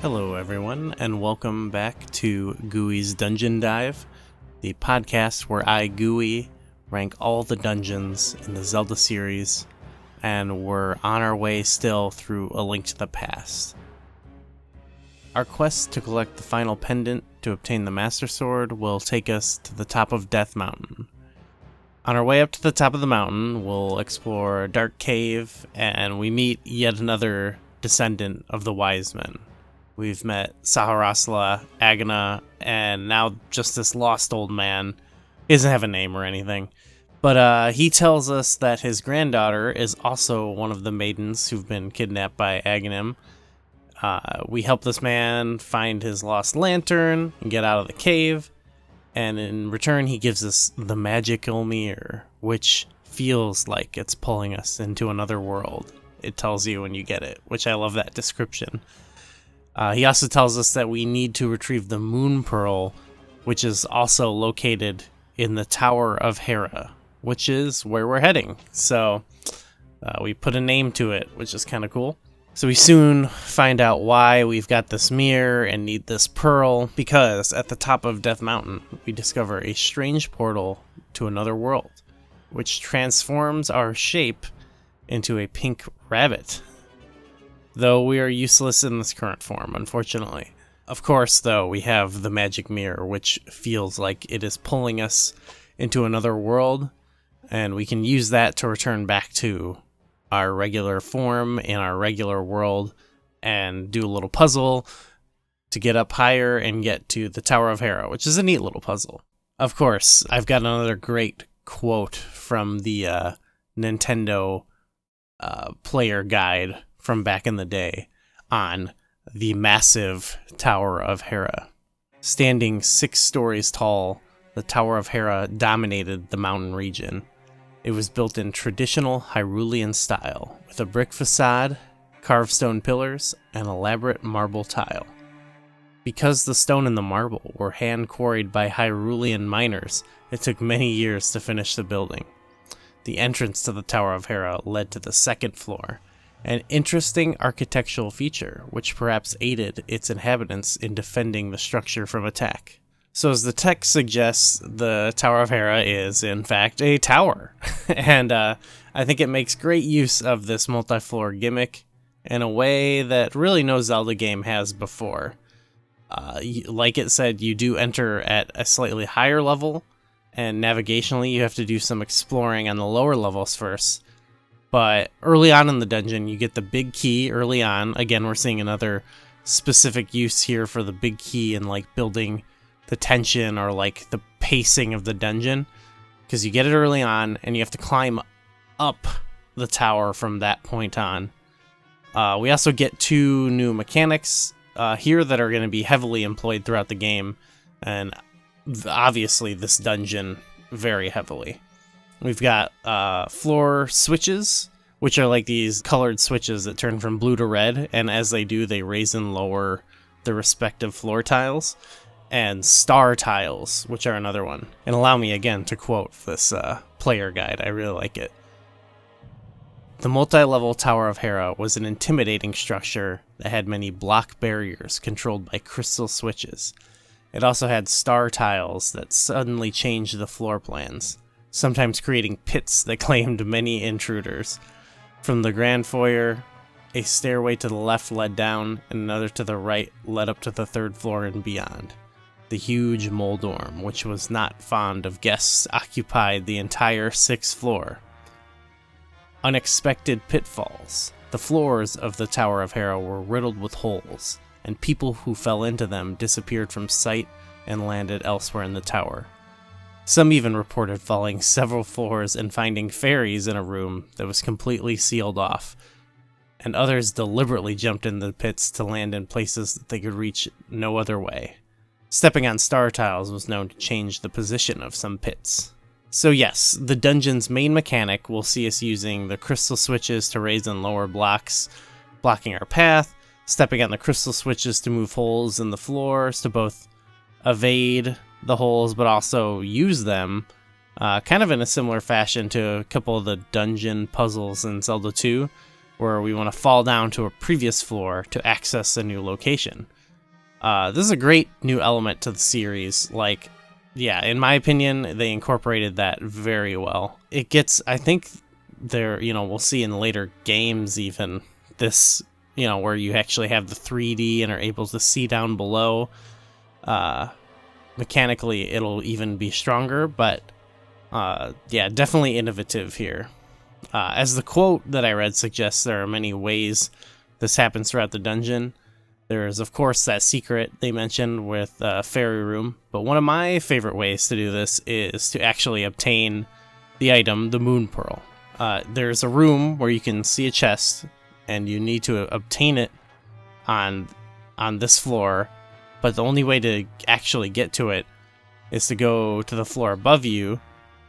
Hello everyone, and welcome back to Gooey's Dungeon Dive, the podcast where I, Gooey, rank all the dungeons in the Zelda series, and we're on our way still through A Link to the Past. Our quest to collect the final pendant to obtain the Master Sword will take us to the top of Death Mountain. On our way up to the top of the mountain, we'll explore a dark cave, and we meet yet another descendant of the Wise Men. We've met Saharasla, Agana, and now just this lost old man. He doesn't have a name or anything. But he tells us that his granddaughter is also one of the maidens who've been kidnapped by Aghanim. We help this man find his lost lantern and get out of the cave. And in return, he gives us the magical mirror, which feels like it's pulling us into another world. It tells you when you get it, which I love that description. He also tells us that we need to retrieve the Moon Pearl, which is also located in the Tower of Hera, which is where we're heading. So we put a name to it, which is kind of cool. So we soon find out why we've got this mirror and need this pearl, because at the top of Death Mountain, we discover a strange portal to another world, which transforms our shape into a pink rabbit. Though we are useless in this current form, unfortunately. Of course, though, we have the magic mirror, which feels like it is pulling us into another world, and we can use that to return back to our regular form in our regular world and do a little puzzle to get up higher and get to the Tower of Hera, which is a neat little puzzle. Of course, I've got another great quote from the Nintendo player guide from back in the day on the massive Tower of Hera. Standing 6 stories tall, the Tower of Hera dominated the mountain region. It was built in traditional Hyrulean style, with a brick facade, carved stone pillars, and elaborate marble tile. Because the stone and the marble were hand-quarried by Hyrulean miners, it took many years to finish the building. The entrance to the Tower of Hera led to the second floor, an interesting architectural feature which perhaps aided its inhabitants in defending the structure from attack. So as the text suggests, the Tower of Hera is, in fact, a tower. And I think it makes great use of this multi-floor gimmick in a way that really no Zelda game has before. Like it said, you do enter at a slightly higher level, and navigationally you have to do some exploring on the lower levels first. But early on in the dungeon, you get the big key early on. Again, we're seeing another specific use here for the big key and like building the tension or like the pacing of the dungeon. Because you get it early on and you have to climb up the tower from that point on. We also get 2 new mechanics here that are going to be heavily employed throughout the game. And obviously this dungeon very heavily. We've got floor switches, which are like these colored switches that turn from blue to red, and as they do, they raise and lower the respective floor tiles, and star tiles, which are another one. And allow me again to quote this player guide, I really like it. The multi-level Tower of Hera was an intimidating structure that had many block barriers controlled by crystal switches. It also had star tiles that suddenly changed the floor plans, sometimes creating pits that claimed many intruders. From the grand foyer, a stairway to the left led down, and another to the right led up to the 3rd floor and beyond. The huge Moldorm, which was not fond of guests, occupied the entire 6th floor. Unexpected pitfalls. The floors of the Tower of Hera were riddled with holes, and people who fell into them disappeared from sight and landed elsewhere in the tower. Some even reported falling several floors and finding fairies in a room that was completely sealed off, and others deliberately jumped in the pits to land in places that they could reach no other way. Stepping on star tiles was known to change the position of some pits. So yes, the dungeon's main mechanic will see us using the crystal switches to raise and lower blocks, blocking our path, stepping on the crystal switches to move holes in the floors to both evade the holes but also use them, kind of in a similar fashion to a couple of the dungeon puzzles in Zelda 2, where we want to fall down to a previous floor to access a new location. This is a great new element to the series. Like, yeah, in my opinion, they incorporated that very well. It gets, I think, we'll see in later games even, this, where you actually have the 3D and are able to see down below. Mechanically, it'll even be stronger, but definitely innovative here. As the quote that I read suggests, there are many ways this happens throughout the dungeon. There's, of course, that secret they mentioned with Fairy Room, but one of my favorite ways to do this is to actually obtain the item, the Moon Pearl. There's a room where you can see a chest, and you need to obtain it on this floor, but the only way to actually get to it is to go to the floor above you,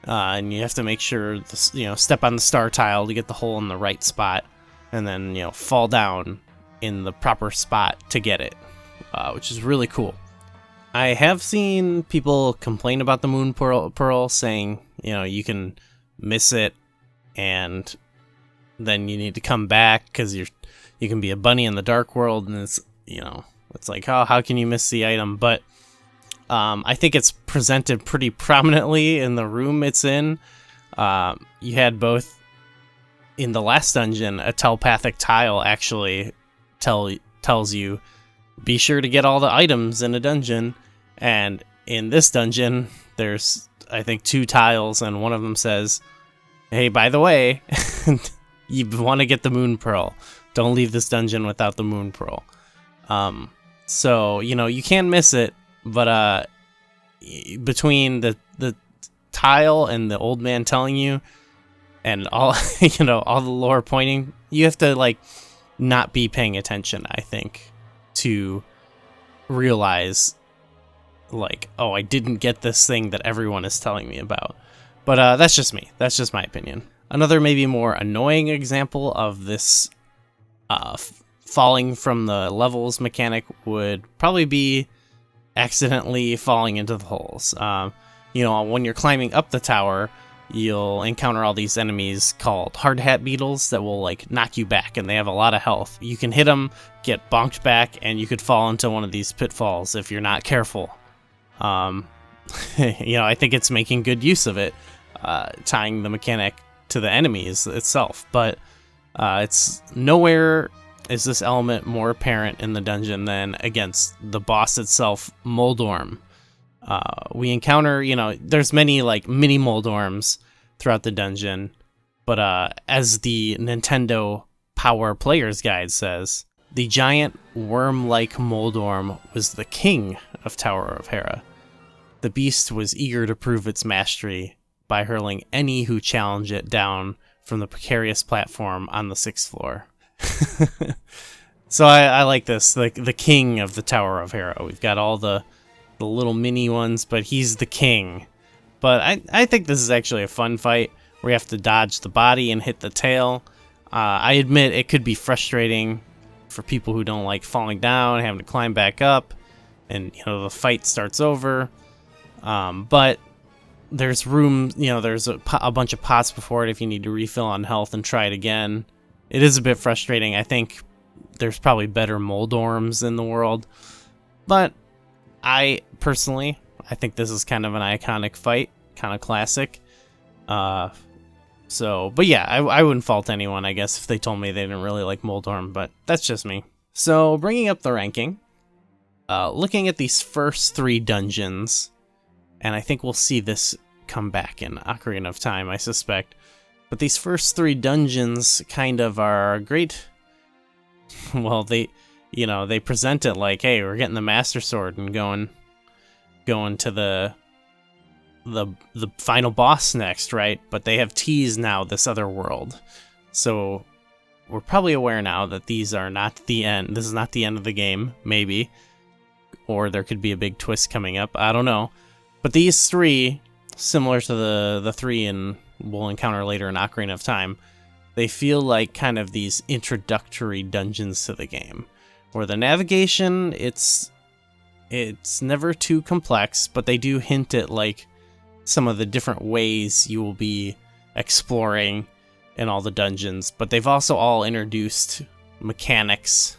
and you have to make sure, step on the star tile to get the hole in the right spot, and then, fall down in the proper spot to get it, which is really cool. I have seen people complain about the Moon Pearl, saying, you can miss it, and then you need to come back because you can be a bunny in the dark world, and it's like, oh, how can you miss the item? But I think it's presented pretty prominently in the room it's in. You had both in the last dungeon, a telepathic tile actually tells you, be sure to get all the items in a dungeon. And in this dungeon, there's, I think, 2 tiles, and one of them says, hey, by the way, you want to get the Moon Pearl. Don't leave this dungeon without the Moon Pearl. So, you can miss it, but between the tile and the old man telling you, and all, all the lore pointing, you have to, not be paying attention, I think, to realize, oh, I didn't get this thing that everyone is telling me about. But that's just me. That's just my opinion. Another maybe more annoying example of this falling from the levels mechanic would probably be accidentally falling into the holes. When you're climbing up the tower, you'll encounter all these enemies called hard hat beetles that will knock you back, and they have a lot of health. You can hit them, get bonked back, and you could fall into one of these pitfalls if you're not careful. I think it's making good use of it, tying the mechanic to the enemies itself, but it's nowhere is this element more apparent in the dungeon than against the boss itself, Moldorm. We encounter, there's many mini Moldorms throughout the dungeon, but as the Nintendo Power Player's Guide says, the giant worm-like Moldorm was the king of Tower of Hera. The beast was eager to prove its mastery by hurling any who challenge it down from the precarious platform on the 6th floor. So I like this, the king of the Tower of Hera. We've got all the little mini ones, but he's the king. But I think this is actually a fun fight where you have to dodge the body and hit the tail. I admit it could be frustrating for people who don't like falling down, having to climb back up, and the fight starts over. But there's room, there's a bunch of pots before it if you need to refill on health and try it again. It is a bit frustrating. I think there's probably better Moldorms in the world, but I think this is kind of an iconic fight, kind of classic. But yeah, I wouldn't fault anyone, I guess, if they told me they didn't really like Moldorm, but that's just me. So, bringing up the ranking, looking at these first 3 dungeons, and I think we'll see this come back in Ocarina of Time, I suspect. But these first 3 dungeons kind of are great. Well, they present it like, hey, we're getting the Master Sword and going to the final boss next, right? But they have teased now this other world. So we're probably aware now that these are not the end. This is not the end of the game, maybe. Or there could be a big twist coming up. I don't know. But these 3, similar to the 3 we'll encounter later in Ocarina of Time, they feel like kind of these introductory dungeons to the game, where the navigation, it's never too complex, but they do hint at some of the different ways you will be exploring in all the dungeons, but they've also all introduced mechanics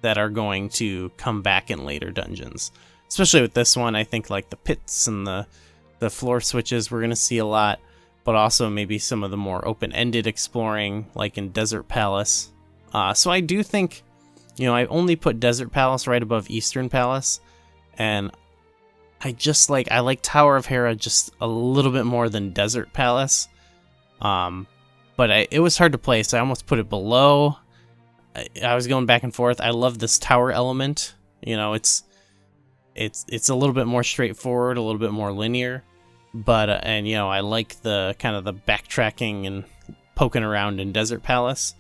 that are going to come back in later dungeons. Especially with this one, I think like the pits and the floor switches we're going to see a lot, but also maybe some of the more open-ended exploring, like in Desert Palace. So I do think, I only put Desert Palace right above Eastern Palace, and I like Tower of Hera just a little bit more than Desert Palace. But it was hard to place. I almost put it below. I was going back and forth. I love this tower element. It's a little bit more straightforward, a little bit more linear. But I like the kind of the backtracking and poking around in Desert Palace.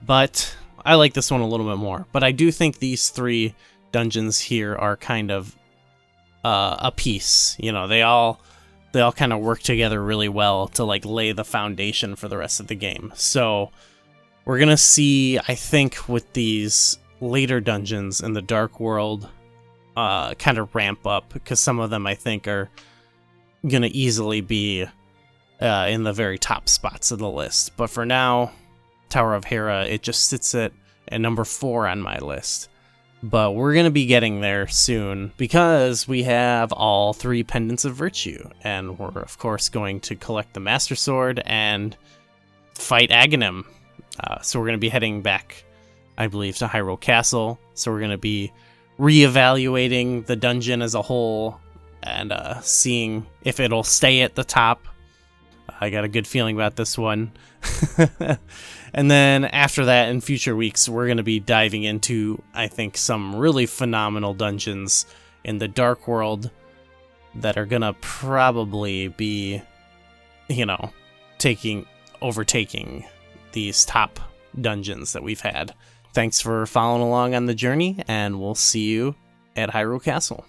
But I like this one a little bit more. But I do think these 3 dungeons here are kind of a piece. They all kind of work together really well to like lay the foundation for the rest of the game. So we're gonna see, I think, with these later dungeons in the Dark World, kind of ramp up, because some of them I think are gonna easily be in the very top spots of the list. But for now, Tower of Hera, it just sits at number 4 on my list. But we're going to be getting there soon, because we have all 3 Pendants of Virtue, and we're of course going to collect the Master Sword and fight Aghanim. So we're going to be heading back, I believe, to Hyrule Castle. So we're going to be reevaluating the dungeon as a whole and seeing if it'll stay at the top. I got a good feeling about this one. And then after that, in future weeks, we're going to be diving into, I think, some really phenomenal dungeons in the Dark World that are going to probably be, overtaking these top dungeons that we've had. Thanks for following along on the journey, and we'll see you at Hyrule Castle.